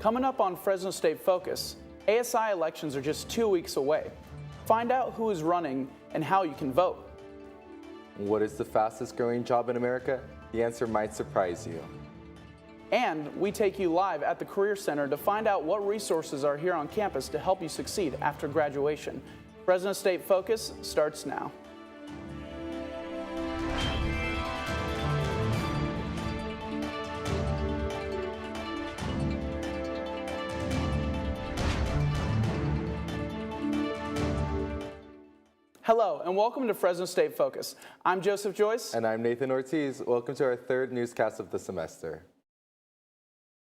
Coming up on Fresno State Focus, ASI elections are just 2 weeks away. Find out who is running and how you can vote. What is the fastest growing job in America? The answer might surprise you. And we take you live at the Career Center to find out what resources are here on campus to help you succeed after graduation. Fresno State Focus starts now. Hello and welcome to Fresno State Focus. I'm Joseph Joyce. And I'm Nathan Ortiz. Welcome to our third newscast of the semester.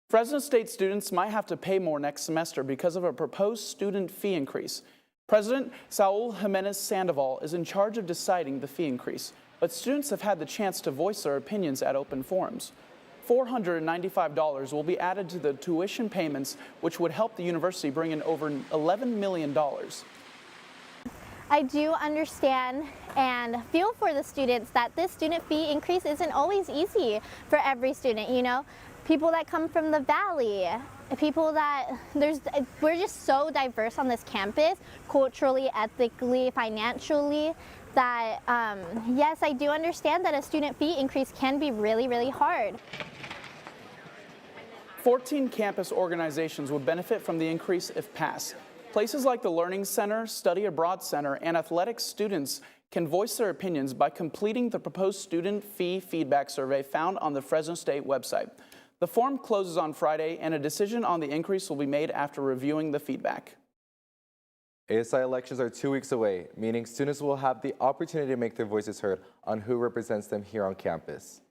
Fresno State students might have to pay more next semester because of a proposed student fee increase. President Saul Jimenez Sandoval is in charge of deciding the fee increase, but students have had the chance to voice their opinions at open forums. $495 will be added to the tuition payments, which would help the university bring in over $11 million. I do understand and feel for the students that this student fee increase isn't always easy for every student, you know. People that come from the valley, people that, we're just so diverse on this campus, culturally, ethically, financially, that yes, I do understand that a student fee increase can be really, really hard. 14 campus organizations would benefit from the increase if passed. Places like the Learning Center, Study Abroad Center, and athletic students can voice their opinions by completing the proposed student fee feedback survey found on the Fresno State website. The form closes on Friday, and a decision on the increase will be made after reviewing the feedback. ASI elections are 2 weeks away, meaning students will have the opportunity to make their voices heard on who represents them here on campus.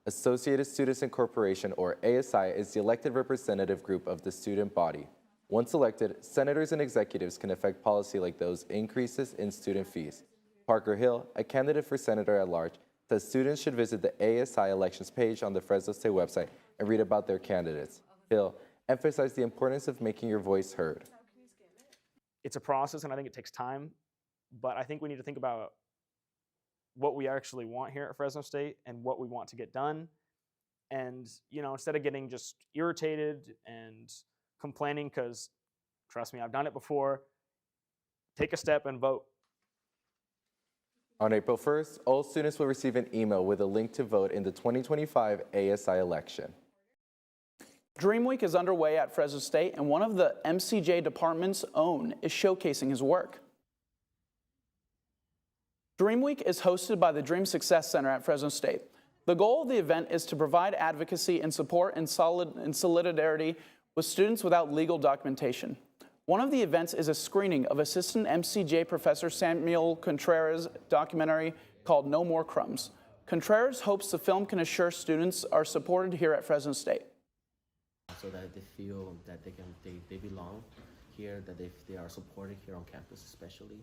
Associated Students Incorporation, or ASI, is the elected representative group of the student body. Once elected, senators and executives can affect policy like those increases in student fees. Parker Hill, a candidate for senator at large, says students should visit the ASI elections page on the Fresno State website and read about their candidates. Hill emphasized the importance of making your voice heard. It's a process, and I think it takes time, but I think we need to think about what we actually want here at Fresno State and what we want to get done. And, you know, instead of getting just irritated and complaining, because trust me, I've done it before, take a step and vote. On April 1st, all students will receive an email with a link to vote in the 2025 ASI election. Dream Week is underway at Fresno State, and one of the MCJ department's own is showcasing his work. Dream Week is hosted by the Dream Success Center at Fresno State. The goal of the event is to provide advocacy and support and solidarity with students without legal documentation. One of the events is a screening of Assistant MCJ Professor Samuel Contreras' documentary called No More Crumbs. Contreras hopes the film can assure students are supported here at Fresno State. So that they feel that they belong here, that they are supported here on campus especially.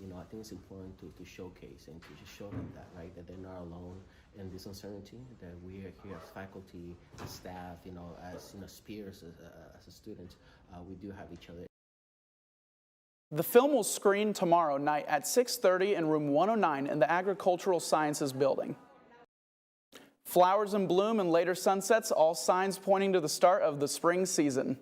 You know, I think it's important to showcase and to just show them that, right, that they're not alone in this uncertainty, that we are here as faculty, as staff, you know, as peers, as a student, we do have each other. The film will screen tomorrow night at 6:30 in room 109 in the Agricultural Sciences building. Flowers in bloom and later sunsets, all signs pointing to the start of the spring season.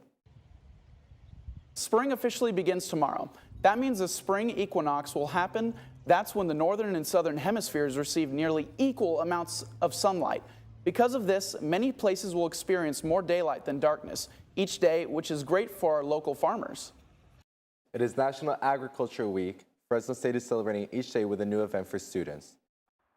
Spring officially begins tomorrow. That means the spring equinox will happen. That's when the northern and southern hemispheres receive nearly equal amounts of sunlight. Because of this, many places will experience more daylight than darkness each day, which is great for our local farmers. It is National Agriculture Week. Fresno State is celebrating each day with a new event for students.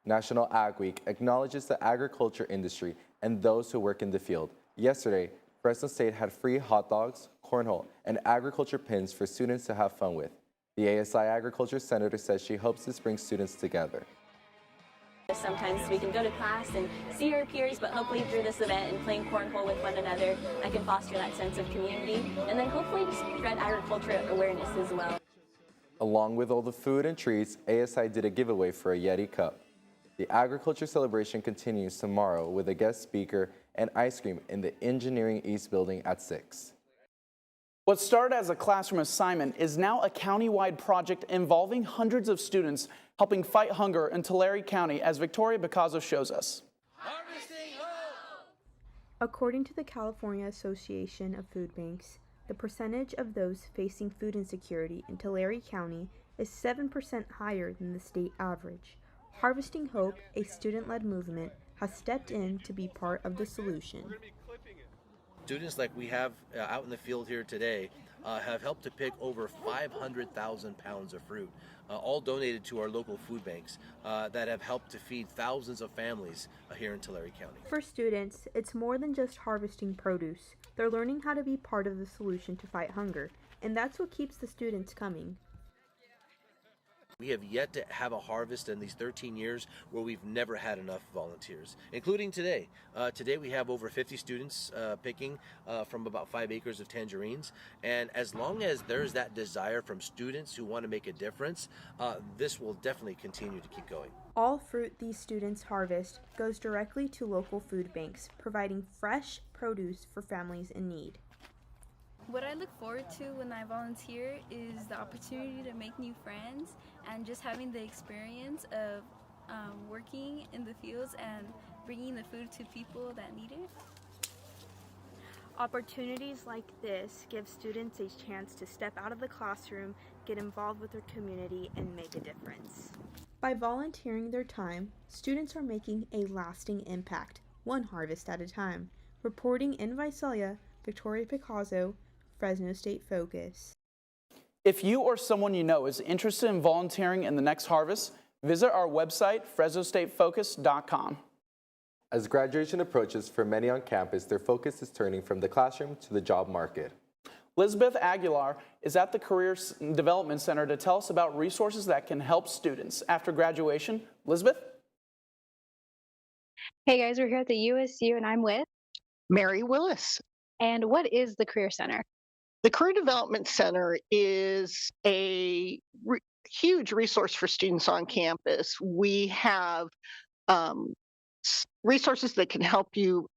National Ag Week acknowledges the agriculture industry and those who work in the field. Yesterday, Fresno State had free hot dogs, cornhole, and agriculture pins for students to have fun with. The ASI Agriculture Senator says she hopes this brings students together. Sometimes we can go to class and see our peers, but hopefully through this event and playing cornhole with one another, I can foster that sense of community and then hopefully just spread agriculture awareness as well. Along with all the food and treats, ASI did a giveaway for a Yeti cup. The agriculture celebration continues tomorrow with a guest speaker and ice cream in the Engineering East building at 6. What started as a classroom assignment is now a county-wide project involving hundreds of students helping fight hunger in Tulare County, as Victoria Picasso shows us. According to the California Association of Food Banks, the percentage of those facing food insecurity in Tulare County is 7% higher than the state average. Harvesting Hope, a student-led movement, has stepped in to be part of the solution. Students like we have out in the field here today have helped to pick over 500,000 pounds of fruit, all donated to our local food banks that have helped to feed thousands of families here in Tulare County. For students, it's more than just harvesting produce. They're learning how to be part of the solution to fight hunger, and that's what keeps the students coming. We have yet to have a harvest in these 13 years where we've never had enough volunteers, including today. Today we have over 50 students picking from about 5 acres of tangerines. And as long as there's that desire from students who want to make a difference, this will definitely continue to keep going. All fruit these students harvest goes directly to local food banks, providing fresh produce for families in need. What I look forward to when I volunteer is the opportunity to make new friends and just having the experience of working in the fields and bringing the food to people that need it. Opportunities like this give students a chance to step out of the classroom, get involved with their community, and make a difference. By volunteering their time, students are making a lasting impact, one harvest at a time. Reporting in Visalia, Victoria Picasso, Fresno State Focus. If you or someone you know is interested in volunteering in the next harvest, visit our website, FresnoStateFocus.com. As graduation approaches for many on campus, their focus is turning from the classroom to the job market. Elizabeth Aguilar is at the Career Development Center to tell us about resources that can help students after graduation. Elizabeth? Hey guys, we're here at the USU and I'm with Mary Willis. And what is the Career Center? The Career Development Center is a huge resource for students on campus. We have resources that can help you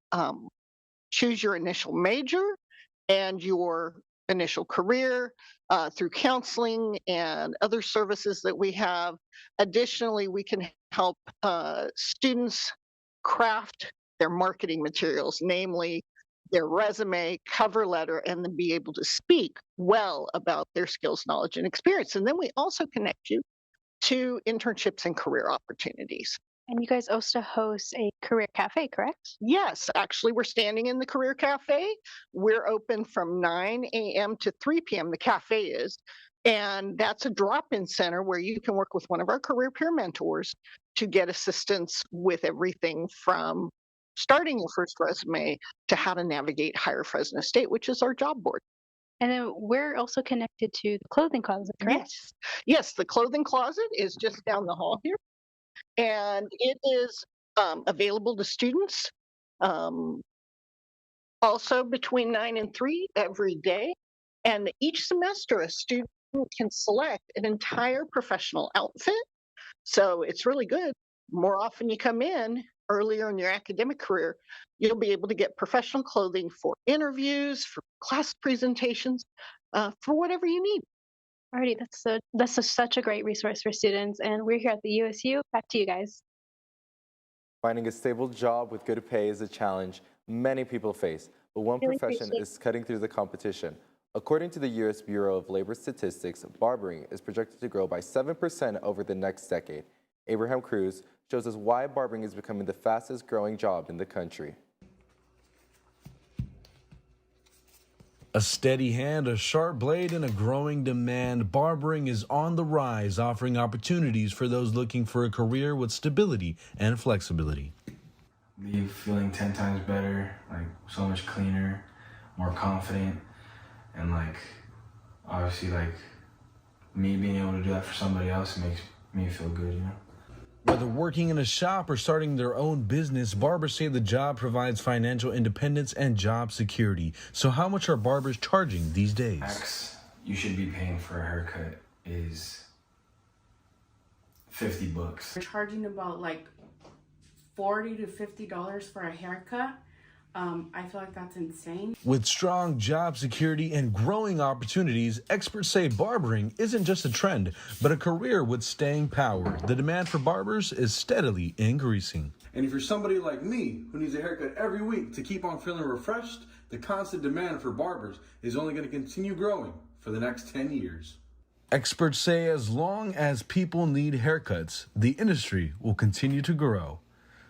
choose your initial major and your initial career through counseling and other services that we have. Additionally, we can help students craft their marketing materials, namely their resume, cover letter, and then be able to speak well about their skills, knowledge, and experience. And then we also connect you to internships and career opportunities. And you guys also host a career cafe, correct? Yes, actually, we're standing in the Career Cafe. We're open from 9 a.m. to 3 p.m. The cafe is. And that's a drop-in center where you can work with one of our career peer mentors to get assistance with everything from starting your first resume to how to navigate Hire Fresno State, which is our job board. And then we're also connected to the clothing closet, correct? Yes, the clothing closet is just down the hall here. And it is available to students also between 9 and 3 every day. And each semester, a student can select an entire professional outfit. So it's really good. More often you come in earlier in your academic career, you'll be able to get professional clothing for interviews, for class presentations, for whatever you need. Alrighty, that's such a great resource for students, and we're here at the USU. Back to you guys. Finding a stable job with good pay is a challenge many people face, but one profession is cutting through the competition. According to the U.S. Bureau of Labor Statistics, barbering is projected to grow by 7% over the next decade. Abraham Cruz shows us why barbering is becoming the fastest growing job in the country. A steady hand, a sharp blade, and a growing demand, barbering is on the rise, offering opportunities for those looking for a career with stability and flexibility. Leave feeling 10 times better, like so much cleaner, more confident, and like obviously like me being able to do that for somebody else makes me feel good, you know? Whether working in a shop or starting their own business, barbers say the job provides financial independence and job security. So how much are barbers charging these days? Max you should be paying for a haircut is $50. We're charging about like $40 to $50 for a haircut. I feel like that's insane. With strong job security and growing opportunities, experts say barbering isn't just a trend, but a career with staying power. The demand for barbers is steadily increasing. And if you're somebody like me who needs a haircut every week to keep on feeling refreshed, the constant demand for barbers is only going to continue growing for the next 10 years. Experts say as long as people need haircuts, the industry will continue to grow.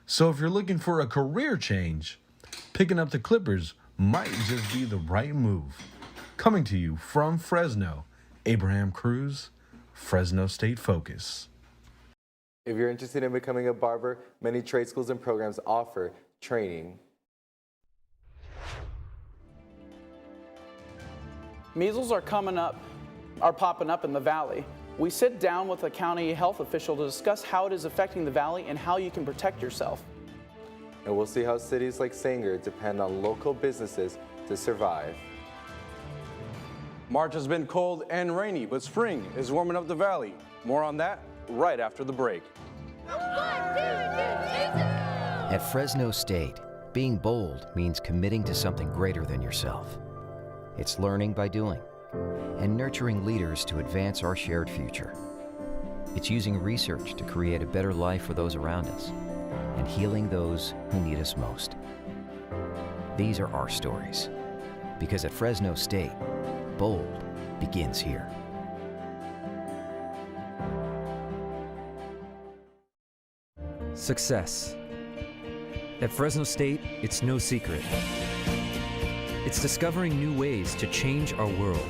So if you're looking for a career change, picking up the clippers might just be the right move. Coming to you from Fresno, Abraham Cruz, Fresno State Focus. If you're interested in becoming a barber, many trade schools and programs offer training. Measles are popping up in the valley. We sit down with a county health official to discuss how it is affecting the valley and how you can protect yourself. And we'll see how cities like Sanger depend on local businesses to survive. March has been cold and rainy, but spring is warming up the valley. More on that right after the break. At Fresno State, being bold means committing to something greater than yourself. It's learning by doing and nurturing leaders to advance our shared future. It's using research to create a better life for those around us and healing those who need us most. These are our stories, because at Fresno State, bold begins here. Success. At Fresno State, it's no secret. It's discovering new ways to change our world.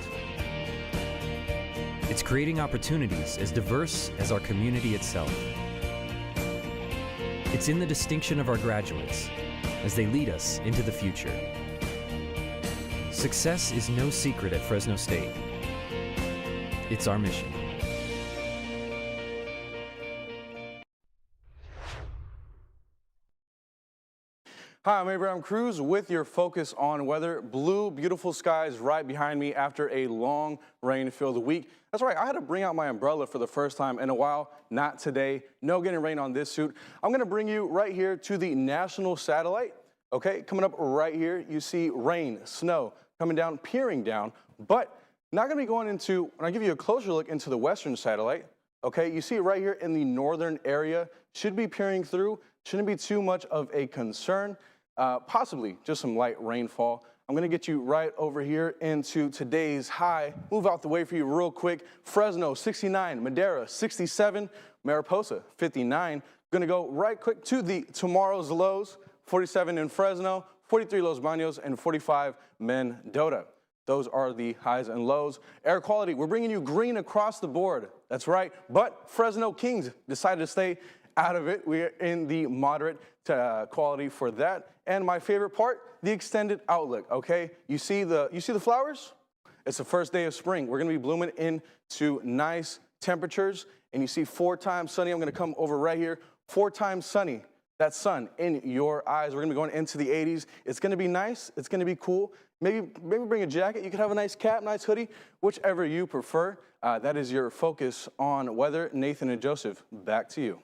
It's creating opportunities as diverse as our community itself. It's in the distinction of our graduates as they lead us into the future. Success is no secret at Fresno State. It's our mission. Hi, I'm Abraham Cruz with your focus on weather. Blue, beautiful skies right behind me after a long rain-filled week. That's right, I had to bring out my umbrella for the first time in a while. Not today. No getting rain on this suit. I'm going to bring you right here to the national satellite. Okay, coming up right here, you see rain, snow coming down, peering down, but not going to be going into, when I give you a closer look into the western satellite, okay, you see it right here in the northern area, should be peering through, shouldn't be too much of a concern. Possibly just some light rainfall. I'm going to get you right over here into today's high. Move out the way for you real quick. Fresno, 69. Madera, 67. Mariposa, 59. Going to go right quick to the tomorrow's lows. 47 in Fresno, 43 Los Baños, and 45 Mendota. Those are the highs and lows. Air quality, we're bringing you green across the board. That's right. But Fresno Kings decided to stay out of it. We're in the moderate quality for that. And my favorite part, the extended outlook, okay? You see the flowers? It's the first day of spring. We're gonna be blooming into nice temperatures, and you see 4 times sunny. I'm gonna come over right here, 4 times sunny. That sun in your eyes. We're gonna be going into the 80s. It's gonna be nice, it's gonna be cool. Maybe bring a jacket. You could have a nice cap, nice hoodie, whichever you prefer. That is your focus on weather. Nathan and Joseph, back to you.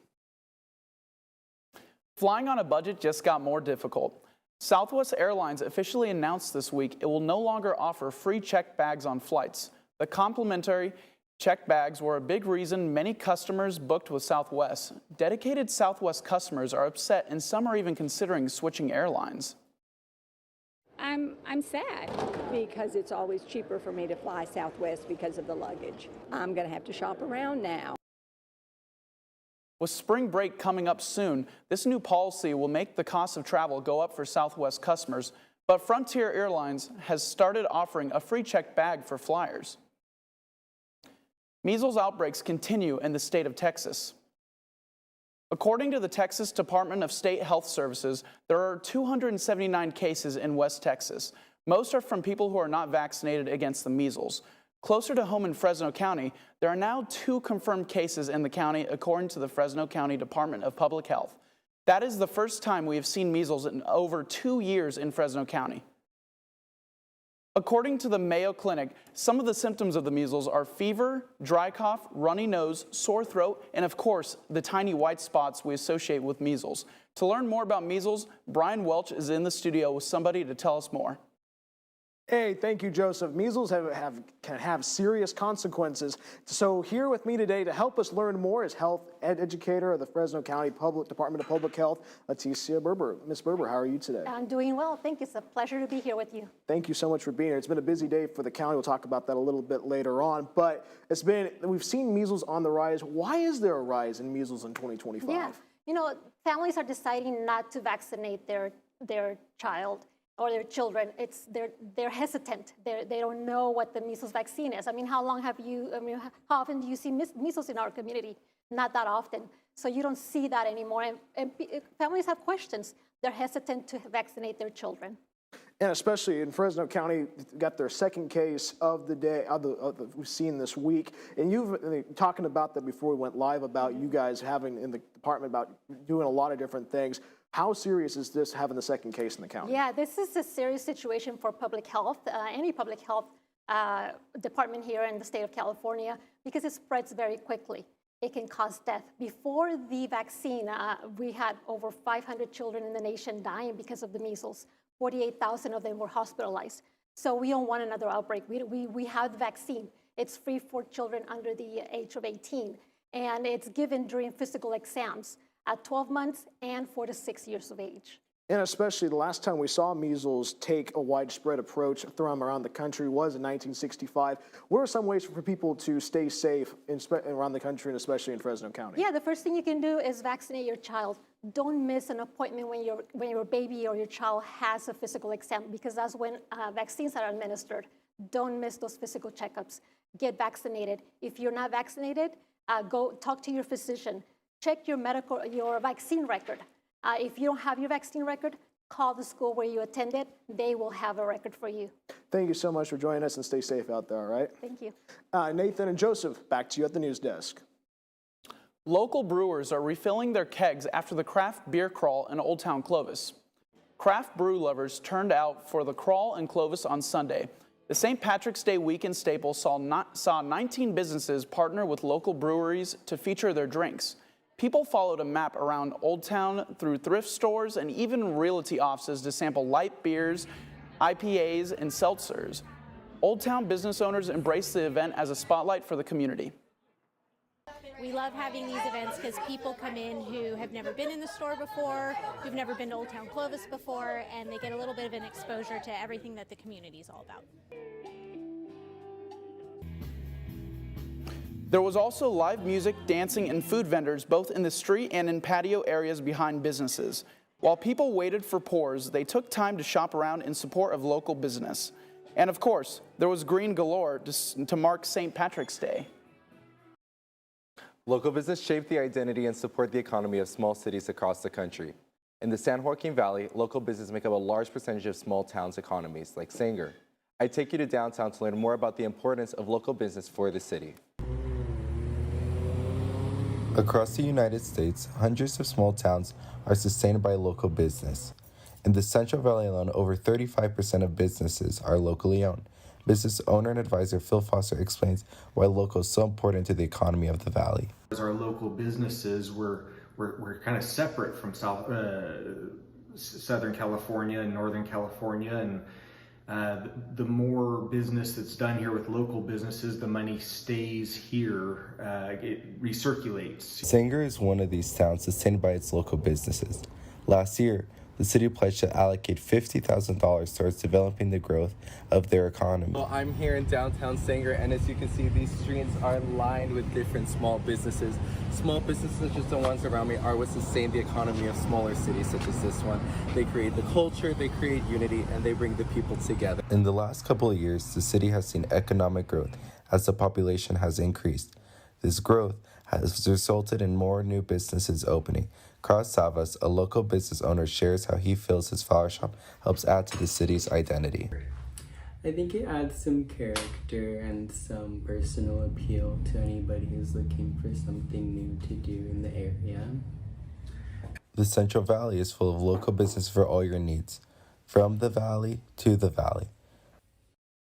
Flying on a budget just got more difficult. Southwest Airlines officially announced this week it will no longer offer free checked bags on flights. The complimentary checked bags were a big reason many customers booked with Southwest. Dedicated Southwest customers are upset, and some are even considering switching airlines. I'm sad because it's always cheaper for me to fly Southwest because of the luggage. I'm going to have to shop around now. With spring break coming up soon, this new policy will make the cost of travel go up for Southwest customers, but Frontier Airlines has started offering a free checked bag for flyers. Measles outbreaks continue in the state of Texas. According to the Texas Department of State Health Services, there are 279 cases in West Texas. Most are from people who are not vaccinated against the measles. Closer to home in Fresno County, there are now 2 confirmed cases in the county, according to the Fresno County Department of Public Health. That is the first time we have seen measles in over 2 years in Fresno County. According to the Mayo Clinic, some of the symptoms of the measles are fever, dry cough, runny nose, sore throat, and of course, the tiny white spots we associate with measles. To learn more about measles, Brian Welch is in the studio with somebody to tell us more. Hey, thank you, Joseph. Measles can have serious consequences. So here with me today to help us learn more is health educator of the Fresno County Department of Public Health, Leticia Berber. Ms. Berber, how are you today? I'm doing well. Thank you. It's a pleasure to be here with you. Thank you so much for being here. It's been a busy day for the county. We'll talk about that a little bit later on. But we've seen measles on the rise. Why is there a rise in measles in 2025? Yeah, you know, families are deciding not to vaccinate their child or their children. They're hesitant. They don't know what the measles vaccine is. I mean, how often do you see measles in our community? Not that often. So you don't see that anymore. And families have questions. They're hesitant to vaccinate their children. And especially in Fresno County, got their second case of the day we've seen this week. And you've been talking about that before we went live about you guys having in the department about doing a lot of different things. How serious is this having the second case in the county? Yeah, this is a serious situation for public health, any public health department here in the state of California, because it spreads very quickly. It can cause death. Before the vaccine, we had over 500 children in the nation dying because of the measles. 48,000 of them were hospitalized. So we don't want another outbreak. We have the vaccine. It's free for children under the age of 18, and it's given during physical exams at 12 months and 4 to 6 years of age. And especially the last time we saw measles take a widespread approach around the country was in 1965. What are some ways for people to stay safe around the country and especially in Fresno County? Yeah, the first thing you can do is vaccinate your child. Don't miss an appointment when your baby or your child has a physical exam, because that's when vaccines are administered. Don't miss those physical checkups. Get vaccinated. If you're not vaccinated, go talk to your physician. Check your vaccine record. If you don't have your vaccine record, call the school where you attended. They will have a record for you. Thank you so much for joining us, and stay safe out there, all right? Thank you. Nathan and Joseph, back to you at the news desk. Local brewers are refilling their kegs after the craft beer crawl in Old Town Clovis. Craft brew lovers turned out for the crawl in Clovis on Sunday. The St. Patrick's Day weekend staple saw 19 businesses partner with local breweries to feature their drinks. People followed a map around Old Town through thrift stores and even realty offices to sample light beers, IPAs, and seltzers. Old Town business owners embraced the event as a spotlight for the community. We love having these events because people come in who have never been in the store before, who've never been to Old Town Clovis before, and they get a little bit of an exposure to everything that the community is all about. There was also live music, dancing, and food vendors both in the street and in patio areas behind businesses. While people waited for pours, they took time to shop around in support of local business. And of course, there was green galore to mark St. Patrick's Day. Local business shape the identity and support the economy of small cities across the country. In the San Joaquin Valley, local business make up a large percentage of small towns' economies, like Sanger. I take you to downtown to learn more about the importance of local business for the city. Across the United States, hundreds of small towns are sustained by local business. In the Central Valley alone, over 35% of businesses are locally owned. Business owner and advisor Phil Foster explains why local is so important to the economy of the valley. As our local businesses, we're kind of separate from Southern California and Northern California, and the more business that's done here with local businesses, the money stays here, it recirculates. Sanger is one of these towns sustained by its local businesses. Last year, the city pledged to allocate $50,000 towards developing the growth of their economy. Well, I'm here in downtown Sanger, and as you can see, these streets are lined with different small businesses. Small businesses, such as the ones around me, are what sustain the economy of smaller cities such as this one. They create the culture, they create unity, and they bring the people together. In the last couple of years, the city has seen economic growth as the population has increased. This growth has resulted in more new businesses opening. Carlos Savas, a local business owner, shares how he feels his flower shop helps add to the city's identity. I think it adds some character and some personal appeal to anybody who's looking for something new to do in the area. The Central Valley is full of local business for all your needs, from the valley to the valley.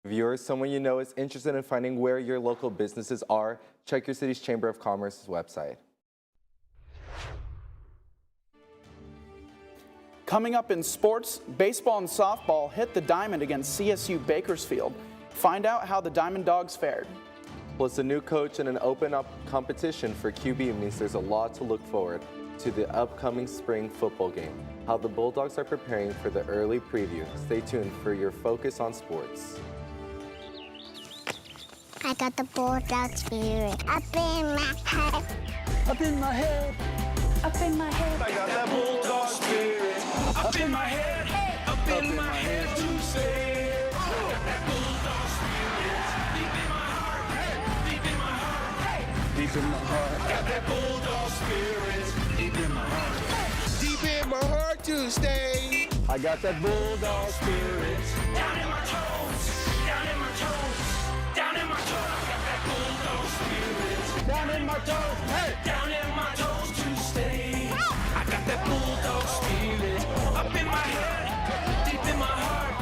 If you're someone you know is interested in finding where your local businesses are, check your city's Chamber of Commerce's website. Coming up in sports, baseball and softball hit the diamond against CSU Bakersfield. Find out how the Diamond Dogs fared. Plus, a new coach and an open-up competition for QB means there's a lot to look forward to the upcoming spring football game. How the Bulldogs are preparing for the early preview. Stay tuned for your Focus on Sports. I got the Bulldog spirit up in my head. Up in my head. Up in my head. I got that Bulldog spirit up in my head. Up in my head to say. Deep in my heart. Got that Bulldog spirit deep in my heart. Deep in my heart to stay. I got that Bulldog spirit down in my toes. Down in my toes. Down in my toes. I got that Bulldog spirit down in my toes. Hey. Down in my toes to stay. I got that Bulldog spirit up in my head. Deep in my heart.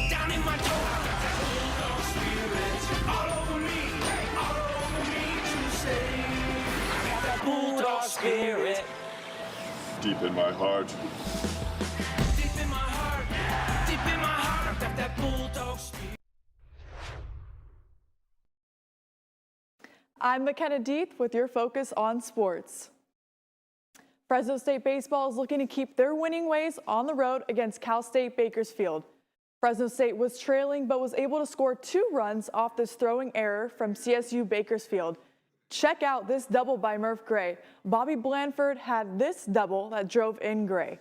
Down in my toes. I got that Bulldog spirit all over me. All over me to stay. I got that Bulldog spirit deep in my heart. Deep in my heart. Deep in my heart. I got that Bulldog spirit. I'm McKenna Deeth with your Focus on Sports. Fresno State baseball is looking to keep their winning ways on the road against Cal State Bakersfield. Fresno State was trailing but was able to score 2 runs off this throwing error from CSU Bakersfield. Check out this double by Murph Gray. Bobby Blanford had this double that drove in Gray.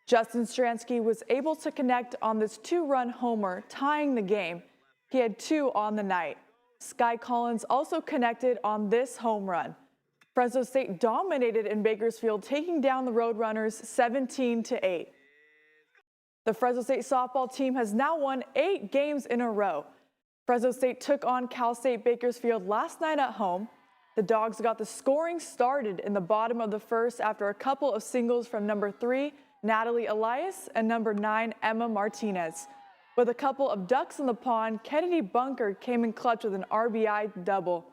Justin Stransky was able to connect on this 2-run homer, tying the game. He had 2 on the night. Sky Collins also connected on this home run. Fresno State dominated in Bakersfield, taking down the Roadrunners 17-8. The Fresno State softball team has now won 8 games in a row. Fresno State took on Cal State Bakersfield last night at home. The Dogs got the scoring started in the bottom of the first after a couple of singles from number 3, Natalie Elias, and number 9, Emma Martinez. With a couple of ducks in the pond, Kennedy Bunker came in clutch with an RBI double.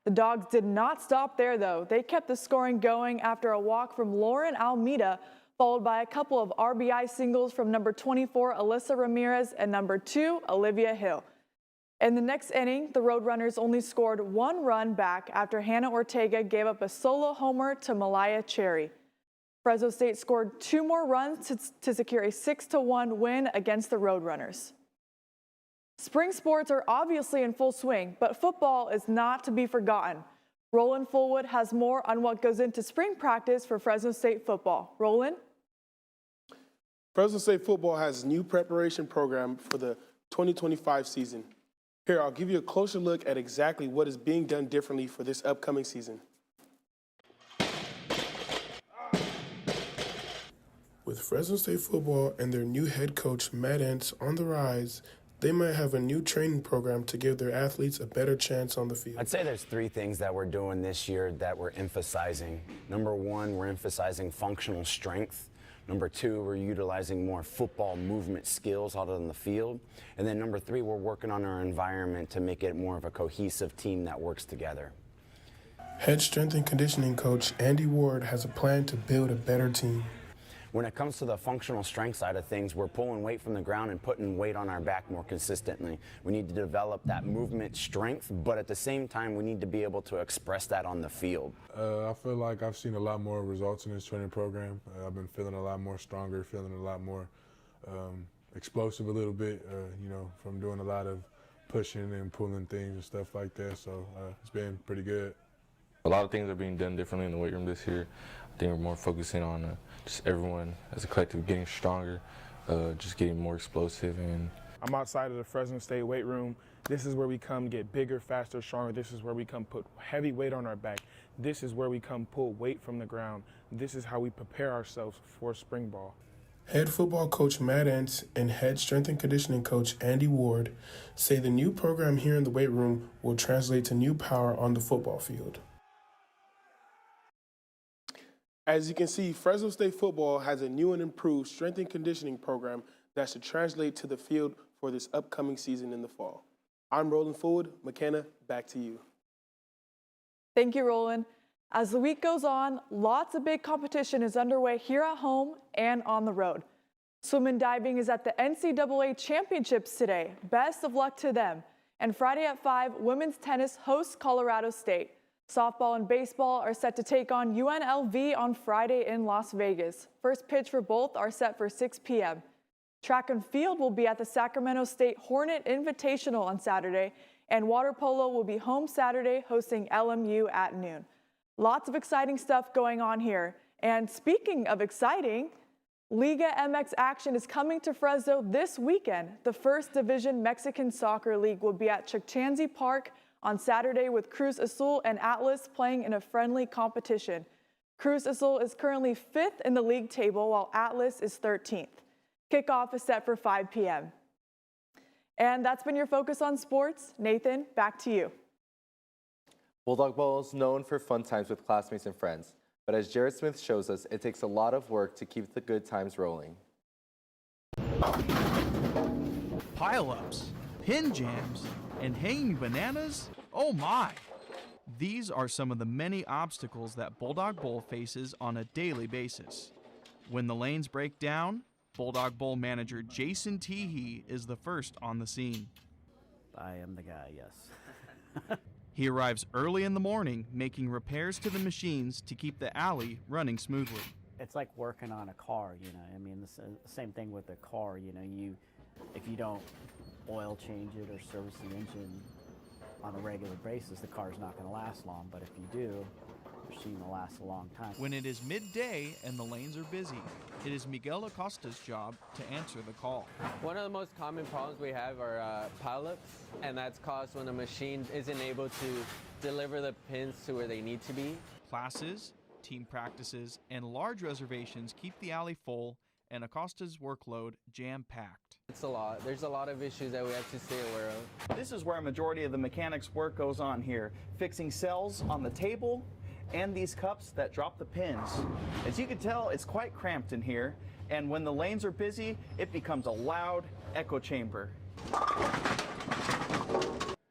The Dogs did not stop there, though. They kept the scoring going after a walk from Lauren Almeida, followed by a couple of RBI singles from number 24, Alyssa Ramirez, and number 2, Olivia Hill. In the next inning, the Roadrunners only scored 1 run back after Hannah Ortega gave up a solo homer to Malaya Cherry. Fresno State scored 2 more runs to secure a 6-1 win against the Roadrunners. Spring sports are obviously in full swing, but football is not to be forgotten. Roland Fullwood has more on what goes into spring practice for Fresno State football. Roland? Fresno State football has a new preparation program for the 2025 season. Here, I'll give you a closer look at exactly what is being done differently for this upcoming season. With Fresno State football and their new head coach, Matt Entz, on the rise, they might have a new training program to give their athletes a better chance on the field. I'd say there's 3 things that we're doing this year that we're emphasizing. Number 1, we're emphasizing functional strength. Number 2, we're utilizing more football movement skills out on the field. And then number 3, we're working on our environment to make it more of a cohesive team that works together. Head strength and conditioning coach Andy Ward has a plan to build a better team. When it comes to the functional strength side of things, we're pulling weight from the ground and putting weight on our back more consistently. We need to develop that movement strength, but at the same time, we need to be able to express that on the field. I feel like I've seen a lot more results in this training program. I've been feeling a lot more stronger, feeling a lot more explosive a little bit, from doing a lot of pushing and pulling things and stuff like that. So it's been pretty good. A lot of things are being done differently in the weight room this year. I think we're more focusing on just everyone as a collective getting stronger, just getting more explosive. And I'm outside of the Fresno State weight room. This is where we come get bigger, faster, stronger. This is where we come put heavy weight on our back. This is where we come pull weight from the ground. This is how we prepare ourselves for spring ball. Head football coach Matt Entz and head strength and conditioning coach Andy Ward say the new program here in the weight room will translate to new power on the football field. As you can see, Fresno State football has a new and improved strength and conditioning program that should translate to the field for this upcoming season in the fall. I'm Roland Fullwood. McKenna, back to you. Thank you, Roland. As the week goes on, lots of big competition is underway here at home and on the road. Swim and diving is at the NCAA Championships today. Best of luck to them. And Friday at 5, women's tennis hosts Colorado State. Softball and baseball are set to take on UNLV on Friday in Las Vegas. First pitch for both are set for 6 p.m. Track and field will be at the Sacramento State Hornet Invitational on Saturday, and water polo will be home Saturday hosting LMU at noon. Lots of exciting stuff going on here. And speaking of exciting, Liga MX action is coming to Fresno this weekend. The First Division Mexican Soccer League will be at Chukchansi Park on Saturday with Cruz Azul and Atlas playing in a friendly competition. Cruz Azul is currently 5th in the league table while Atlas is 13th. Kickoff is set for 5 p.m. And that's been your Focus on Sports. Nathan, back to you. Bulldog Bowl is known for fun times with classmates and friends. But as Jared Smith shows us, it takes a lot of work to keep the good times rolling. Pile-ups, pin jams, and hanging bananas? Oh my! These are some of the many obstacles that Bulldog Bowl faces on a daily basis. When the lanes break down, Bulldog Bowl manager Jason Teehee is the first on the scene. I am the guy, yes. He arrives early in the morning, making repairs to the machines to keep the alley running smoothly. It's like working on a car, you know. I mean, the same thing with a car, you know. If you don't oil change it or service the engine on a regular basis, the car's not going to last long. But if you do, the machine will last a long time. When it is midday and the lanes are busy, it is Miguel Acosta's job to answer the call. One of the most common problems we have are pileups, and that's caused when a machine isn't able to deliver the pins to where they need to be. Classes, team practices, and large reservations keep the alley full and Acosta's workload jam-packed. It's a lot. There's a lot of issues that we have to stay aware of. This is where a majority of the mechanics work goes on here, fixing cells on the table and these cups that drop the pins. As you can tell, it's quite cramped in here, and when the lanes are busy, it becomes a loud echo chamber.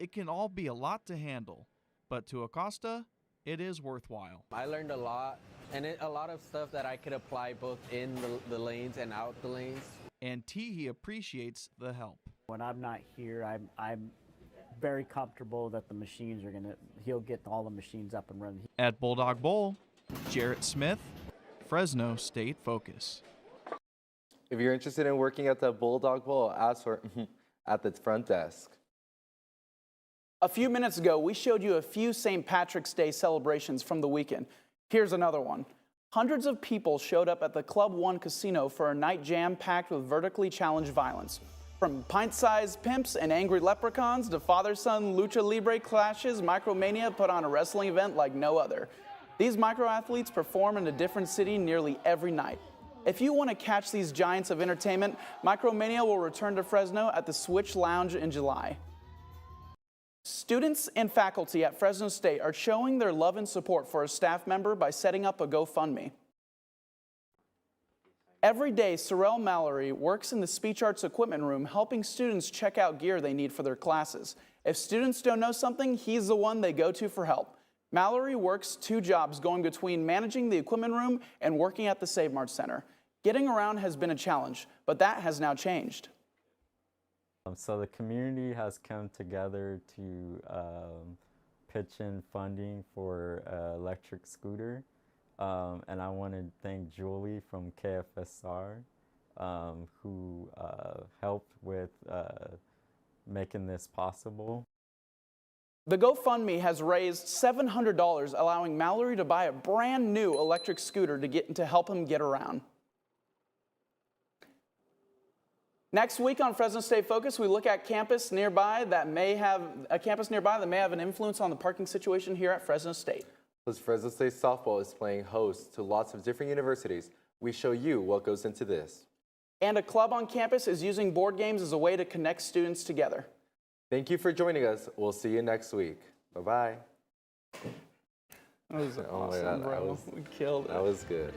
It can all be a lot to handle, but to Acosta, it is worthwhile. I learned a lot, and a lot of stuff that I could apply both in the lanes and out the lanes. And Teehee appreciates the help. When I'm not here, I'm very comfortable that the machines are he'll get all the machines up and running. At Bulldog Bowl, Jarrett Smith, Fresno State Focus. If you're interested in working at the Bulldog Bowl, ask for at the front desk. A few minutes ago, we showed you a few St. Patrick's Day celebrations from the weekend. Here's another one. Hundreds of people showed up at the Club One Casino for a night jam-packed with vertically challenged violence. From pint-sized pimps and angry leprechauns to father-son lucha libre clashes, Micromania put on a wrestling event like no other. These micro-athletes perform in a different city nearly every night. If you want to catch these giants of entertainment, Micromania will return to Fresno at the Switch Lounge in July. Students and faculty at Fresno State are showing their love and support for a staff member by setting up a GoFundMe. Every day, Sorrel Mallory works in the speech arts equipment room helping students check out gear they need for their classes. If students don't know something, he's the one they go to for help. Mallory works 2 jobs, going between managing the equipment room and working at the Save Mart Center. Getting around has been a challenge, but that has now changed. So the community has come together to pitch in funding for an electric scooter. And I want to thank Julie from KFSR who helped with making this possible. The GoFundMe has raised $700, allowing Mallory to buy a brand new electric scooter to help him get around. Next week on Fresno State Focus, we look at a campus nearby that may have an influence on the parking situation here at Fresno State. Plus, Fresno State softball is playing host to lots of different universities. We show you what goes into this. And a club on campus is using board games as a way to connect students together. Thank you for joining us. We'll see you next week. Bye-bye. That was awesome, bro. We killed it. That was good.